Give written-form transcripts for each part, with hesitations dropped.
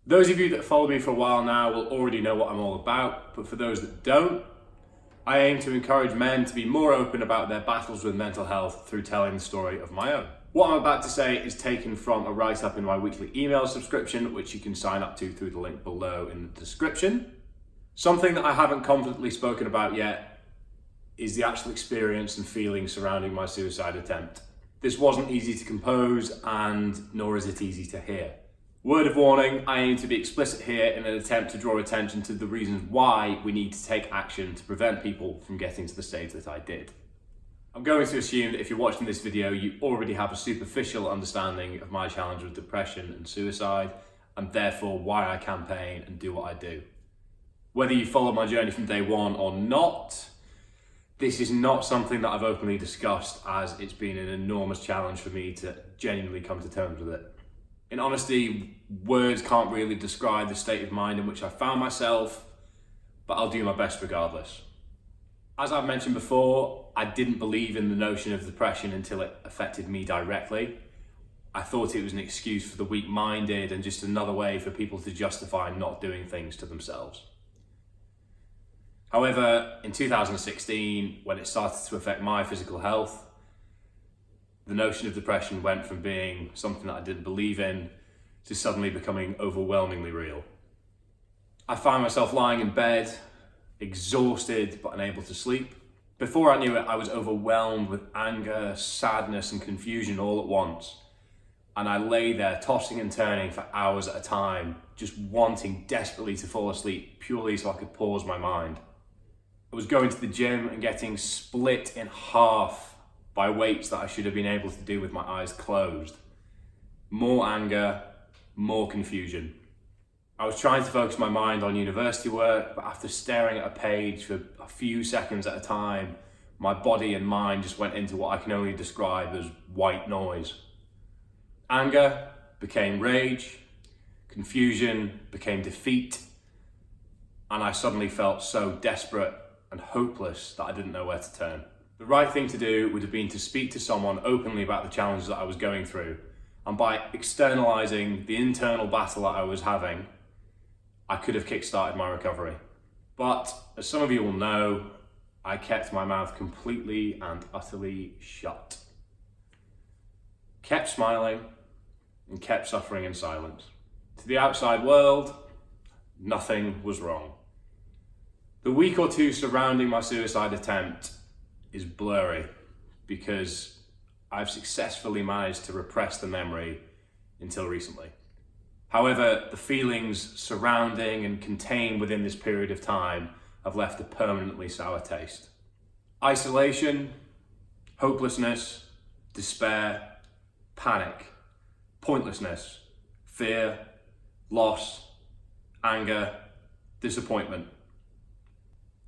Those of you that follow me for a while now will already know what I'm all about, but for those that don't, I aim to encourage men to be more open about their battles with mental health through telling the story of my own. What I'm about to say is taken from a write-up in my weekly email subscription, which you can sign up to through the link below in the description. Something that I haven't confidently spoken about yet is the actual experience and feelings surrounding my suicide attempt. This wasn't easy to compose, and nor is it easy to hear. Word of warning, I aim to be explicit here in an attempt to draw attention to the reasons why we need to take action to prevent people from getting to the stage that I did. I'm going to assume that if you're watching this video, you already have a superficial understanding of my challenge with depression and suicide, and therefore why I campaign and do what I do. Whether you follow my journey from day one or not, this is not something that I've openly discussed, as it's been an enormous challenge for me to genuinely come to terms with it. In honesty, words can't really describe the state of mind in which I found myself, but I'll do my best regardless. As I've mentioned before, I didn't believe in the notion of depression until it affected me directly. I thought it was an excuse for the weak-minded and just another way for people to justify not doing things to themselves. However, in 2016, when it started to affect my physical health, the notion of depression went from being something that I didn't believe in to suddenly becoming overwhelmingly real. I found myself lying in bed, exhausted but unable to sleep. Before I knew it, I was overwhelmed with anger, sadness and confusion all at once. And I lay there tossing and turning for hours at a time, just wanting desperately to fall asleep purely so I could pause my mind. I was going to the gym and getting split in half by weights that I should have been able to do with my eyes closed. More anger, more confusion. I was trying to focus my mind on university work, but after staring at a page for a few seconds at a time, my body and mind just went into what I can only describe as white noise. Anger became rage, confusion became defeat, and I suddenly felt so desperate and hopeless that I didn't know where to turn. The right thing to do would have been to speak to someone openly about the challenges that I was going through, and by externalizing the internal battle that I was having, I could have kickstarted my recovery. But as some of you will know, I kept my mouth completely and utterly shut. Kept smiling and kept suffering in silence. To the outside world, nothing was wrong. The week or two surrounding my suicide attempt is blurry because I've successfully managed to repress the memory until recently. However, the feelings surrounding and contained within this period of time have left a permanently sour taste. Isolation, hopelessness, despair, panic, pointlessness, fear, loss, anger, disappointment.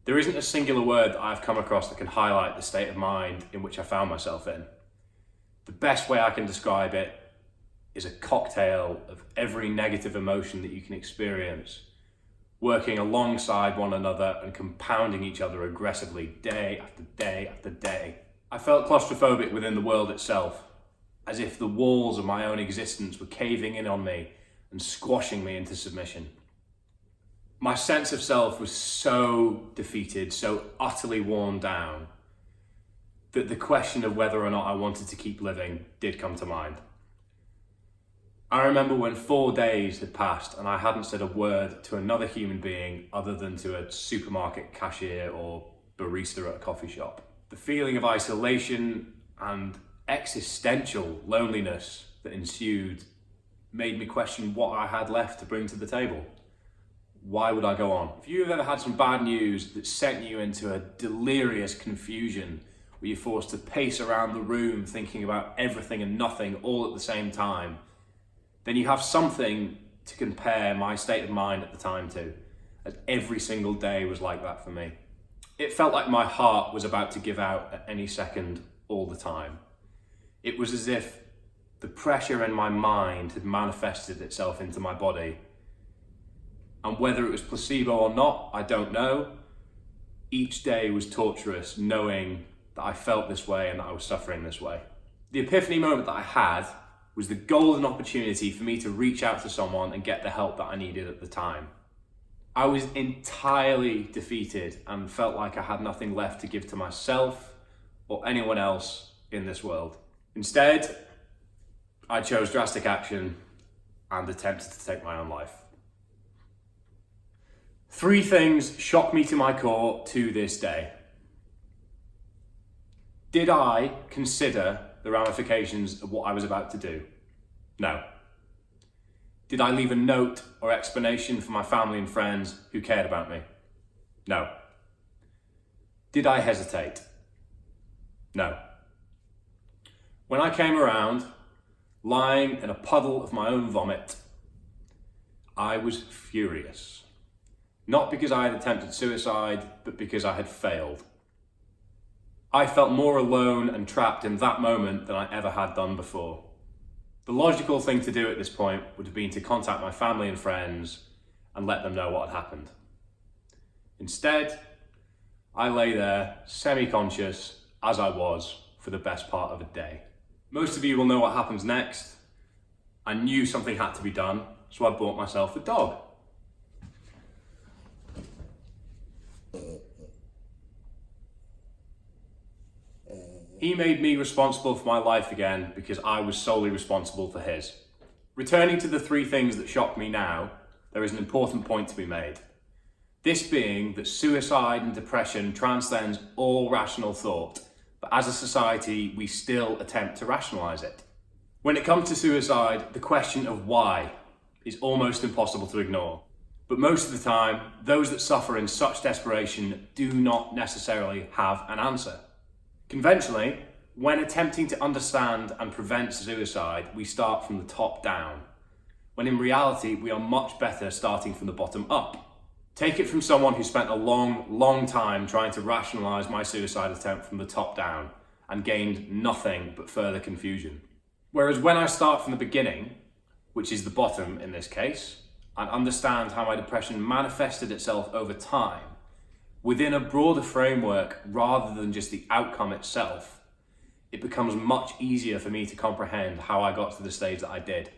There isn't a singular word that I've come across that can highlight the state of mind in which I found myself in. The best way I can describe it is a cocktail of every negative emotion that you can experience, working alongside one another and compounding each other aggressively day after day after day. I felt claustrophobic within the world itself, as if the walls of my own existence were caving in on me and squashing me into submission. My sense of self was so defeated, so utterly worn down, that the question of whether or not I wanted to keep living did come to mind. I remember when 4 days had passed and I hadn't said a word to another human being other than to a supermarket cashier or barista at a coffee shop. The feeling of isolation and existential loneliness that ensued made me question what I had left to bring to the table. Why would I go on? If you've ever had some bad news that sent you into a delirious confusion where you're forced to pace around the room thinking about everything and nothing all at the same time, then you have something to compare my state of mind at the time to, as every single day was like that for me. It felt like my heart was about to give out at any second all the time. It was as if the pressure in my mind had manifested itself into my body. And whether it was placebo or not, I don't know. Each day was torturous, knowing that I felt this way and that I was suffering this way. The epiphany moment that I had was the golden opportunity for me to reach out to someone and get the help that I needed at the time. I was entirely defeated and felt like I had nothing left to give to myself or anyone else in this world. Instead, I chose drastic action and attempted to take my own life. 3 things shock me to my core to this day. Did I consider the ramifications of what I was about to do? No. Did I leave a note or explanation for my family and friends who cared about me? No. Did I hesitate? No. When I came around, lying in a puddle of my own vomit, I was furious. Not because I had attempted suicide, but because I had failed. I felt more alone and trapped in that moment than I ever had done before. The logical thing to do at this point would have been to contact my family and friends and let them know what had happened. Instead, I lay there, semi-conscious, as I was, for the best part of a day. Most of you will know what happens next. I knew something had to be done, so I bought myself a dog. He made me responsible for my life again because I was solely responsible for his. Returning to the 3 things that shock me now, there is an important point to be made. This being that suicide and depression transcends all rational thought, but as a society, we still attempt to rationalize it. When it comes to suicide, the question of why is almost impossible to ignore. But most of the time, those that suffer in such desperation do not necessarily have an answer. Conventionally, when attempting to understand and prevent suicide, we start from the top down, when in reality, we are much better starting from the bottom up. Take it from someone who spent a long time trying to rationalize my suicide attempt from the top down and gained nothing but further confusion. Whereas when I start from the beginning, which is the bottom in this case, and understand how my depression manifested itself over time, within a broader framework rather than just the outcome itself, it becomes much easier for me to comprehend how I got to the stage that I did.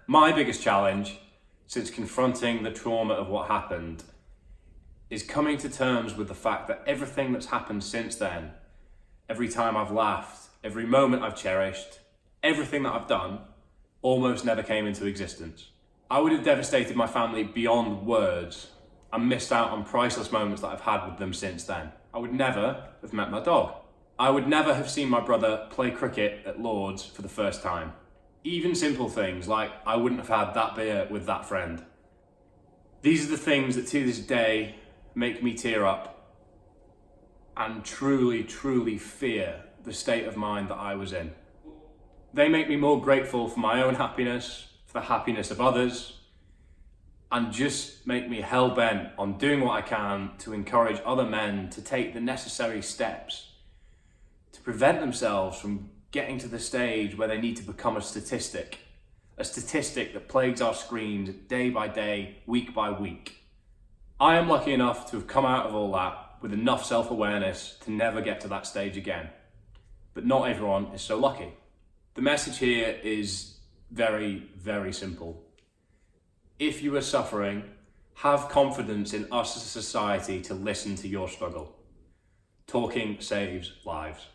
My biggest challenge since confronting the trauma of what happened is coming to terms with the fact that everything that's happened since then, every time I've laughed, every moment I've cherished, everything that I've done, almost never came into existence. I would have devastated my family beyond words and missed out on priceless moments that I've had with them since then. I would never have met my dog. I would never have seen my brother play cricket at Lord's for the first time. Even simple things like I wouldn't have had that beer with that friend. These are the things that to this day make me tear up and truly fear the state of mind that I was in. They make me more grateful for my own happiness, for the happiness of others, and just make me hell-bent on doing what I can to encourage other men to take the necessary steps to prevent themselves from getting to the stage where they need to become a statistic that plagues our screens day by day, week by week. I am lucky enough to have come out of all that with enough self-awareness to never get to that stage again. But not everyone is so lucky. The message here is very simple. If you are suffering, have confidence in us as a society to listen to your struggle. Talking saves lives.